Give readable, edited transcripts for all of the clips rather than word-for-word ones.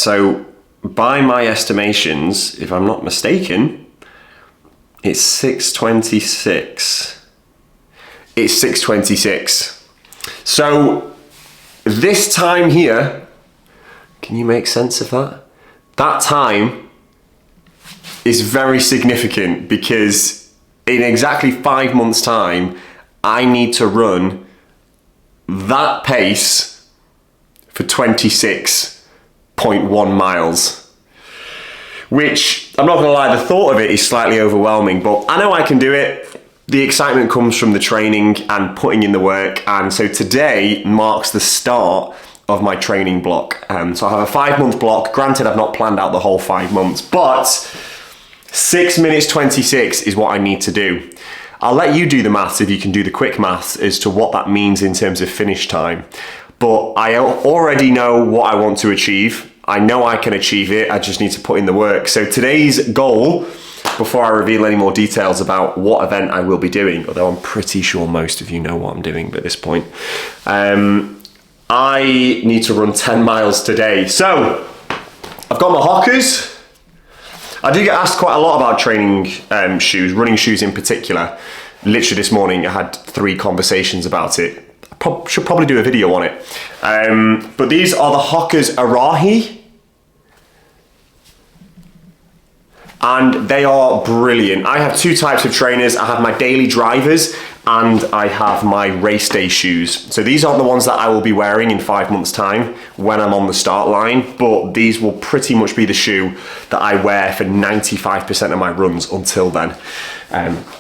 So by my estimations, if I'm not mistaken, it's 6:26. It's 6:26. So this time here, can you make sense of that? That time is very significant because in exactly 5 months' time, I need to run that pace for 26.1 miles. Which, I'm not gonna lie, the thought of it is slightly overwhelming, but I know I can do it. The excitement comes from the training and putting in the work, and so today marks the start of my training block. So I have a 5-month block. Granted, I've not planned out the whole 5 months, but 6 minutes 26 is what I need to do. I'll let you do the maths if you can do the quick maths as to what that means in terms of finish time. But I already know what I want to achieve. I know I can achieve it. I just need to put in the work. So today's goal, before I reveal any more details about what event I will be doing, although I'm pretty sure most of you know what I'm doing at this point, I need to run 10 miles today. So I've got my Hokas. I do get asked quite a lot about training shoes, running shoes in particular. Literally this morning I had 3 conversations about it. Should probably do a video on it. But these are the Hokas Arahi. And they are brilliant. I have 2 types of trainers. I have my daily drivers and I have my race day shoes. So these aren't the ones that I will be wearing in 5 months' time when I'm on the start line, but these will pretty much be the shoe that I wear for 95% of my runs until then.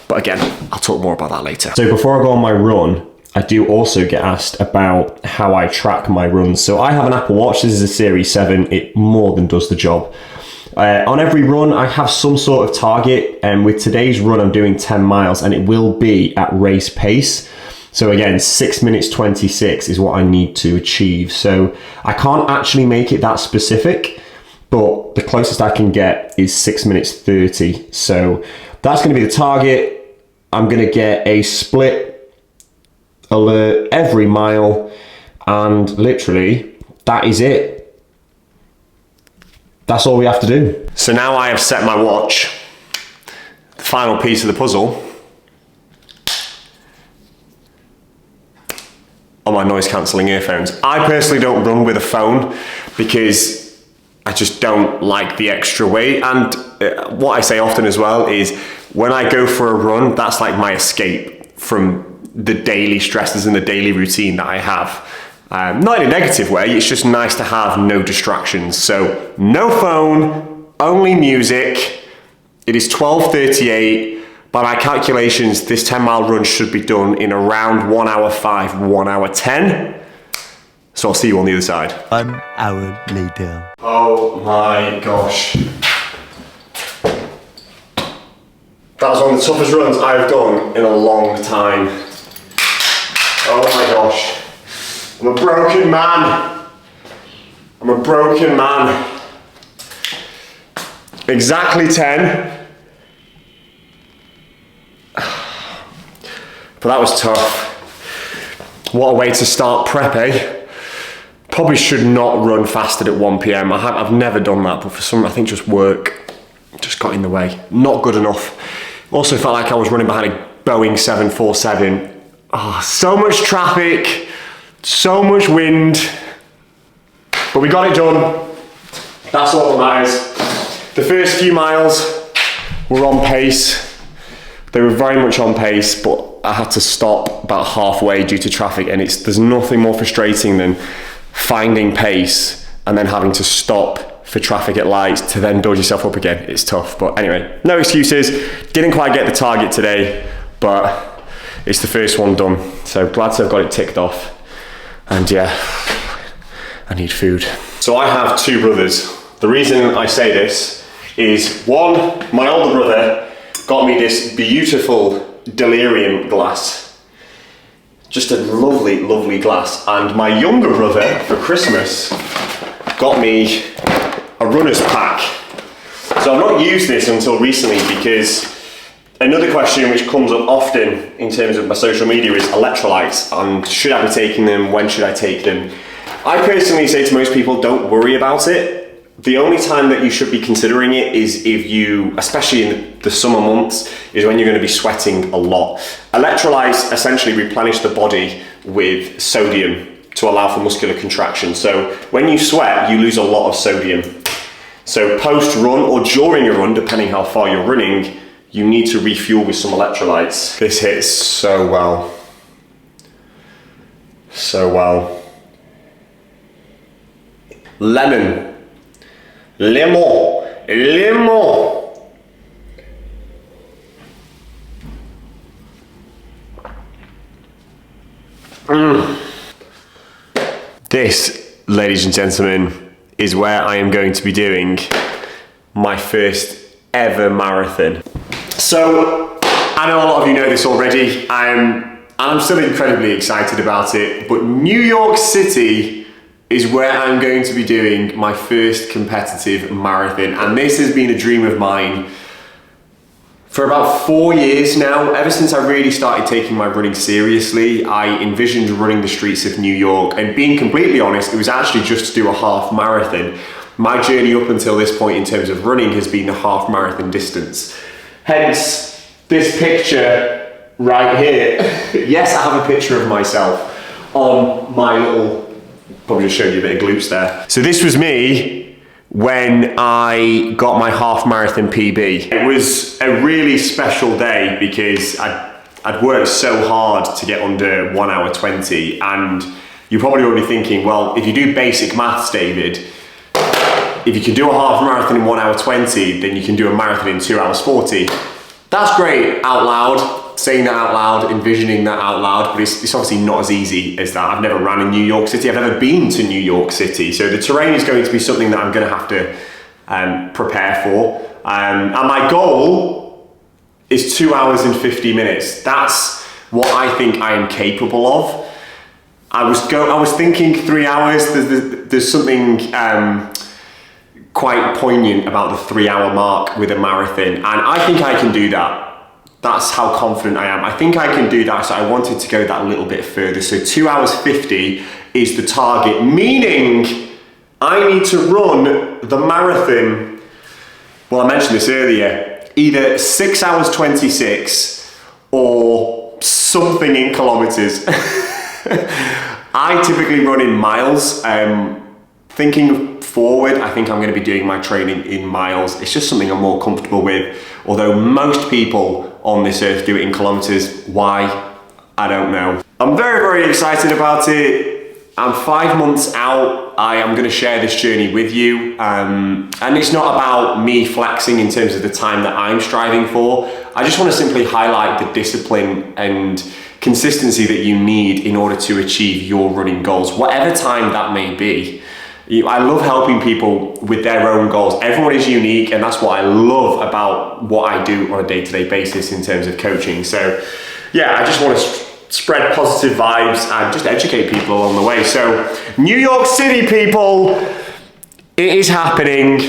But again, I'll talk more about that later. So before I go on my run, I do also get asked about how I track my runs. So I have an Apple Watch. This is a Series 7. It more than does the job. On every run, I have some sort of target, and with today's run, I'm doing 10 miles, and it will be at race pace. So again, 6 minutes 26 is what I need to achieve. So I can't actually make it that specific, but the closest I can get is 6 minutes 30. So that's going to be the target. I'm going to get a split alert every mile, and literally, that is it. That's all we have to do. So now I have set my watch. The final piece of the puzzle are my noise cancelling earphones. I personally don't run with a phone because I just don't like the extra weight. And what I say often as well is when I go for a run, that's like my escape from the daily stresses and the daily routine that I have. Not in a negative way, it's just nice to have no distractions. So no phone, only music. It is 12:38. By my calculations, this 10-mile run should be done in around 1 hour 5, 1 hour 10. So I'll see you on the other side. 1 hour later. Oh my gosh. That was one of the toughest runs I've done in a long time. Oh my gosh. I'm a broken man. I'm a broken man. Exactly 10. But that was tough. What a way to start prep, eh? Probably should not run fasted at 1 PM. I've never done that, but for some, I think just work just got in the way. Not good enough. Also felt like I was running behind a Boeing 747. Oh, so much traffic. So much wind, but we got it done. That's all that matters. The first few miles were on pace. They were very much on pace, but I had to stop about halfway due to traffic, and there's nothing more frustrating than finding pace and then having to stop for traffic at lights to then build yourself up again. It's tough, but anyway, no excuses. Didn't quite get the target today, but it's the first one done. So glad to have got it ticked off. And yeah, I need food. So I have 2 brothers. The reason I say this is, one, my older brother got me this beautiful Delirium glass. Just a lovely, lovely glass. And my younger brother, for Christmas, got me a runner's pack. So I've not used this until recently because another question which comes up often in terms of my social media is electrolytes, and should I be taking them, when should I take them? I personally say to most people, don't worry about it. The only time that you should be considering it is if you, especially in the summer months, is when you're going to be sweating a lot. Electrolytes essentially replenish the body with sodium to allow for muscular contraction. So when you sweat, you lose a lot of sodium. So post-run or during a run, depending how far you're running, you need to refuel with some electrolytes. This hits so well. So well. Lemon. Lemon. Lemon. This, ladies and gentlemen, is where I am going to be doing my first ever marathon. So, I know a lot of you know this already, and I'm still incredibly excited about it, but New York City is where I'm going to be doing my first competitive marathon, and this has been a dream of mine for about 4 years now. Ever since I really started taking my running seriously, I envisioned running the streets of New York, and being completely honest, it was actually just to do a half marathon. My journey up until this point in terms of running has been a half marathon distance. Hence, this picture right here. Yes, I have a picture of myself on my little, probably just showed you a bit of glutes there. So this was me when I got my half marathon PB. It was a really special day because I'd worked so hard to get under 1 hour 20, and you're probably already thinking, well, if you do basic maths, David, if you can do a half marathon in 1 hour 20, then you can do a marathon in 2 hours 40. That's great out loud, saying that out loud, envisioning that out loud, but it's obviously not as easy as that. I've never ran in New York City, I've never been to New York City, so the terrain is going to be something that I'm going to have to prepare for. And my goal is 2 hours and 50 minutes. That's what I think I am capable of. I was thinking 3 hours. There's something quite poignant about the 3 hour mark with a marathon, and I think I can do that. That's how confident I am. I think I can do that, so I wanted to go that little bit further. So 2 hours 50 is the target, meaning I need to run the marathon, well, I mentioned this earlier, either 6 hours 26 or something in kilometers. I typically run in miles. Thinking forward, I think I'm going to be doing my training in miles. It's just something I'm more comfortable with. Although most people on this earth do it in kilometers. Why? I don't know. I'm very, very excited about it. I'm 5 months out. I am going to share this journey with you. And it's not about me flexing in terms of the time that I'm striving for. I just want to simply highlight the discipline and consistency that you need in order to achieve your running goals, whatever time that may be. I love helping people with their own goals. Everyone is unique, and that's what I love about what I do on a day-to-day basis in terms of coaching. So yeah, I just want to spread positive vibes and just educate people along the way. So New York City, people, it is happening.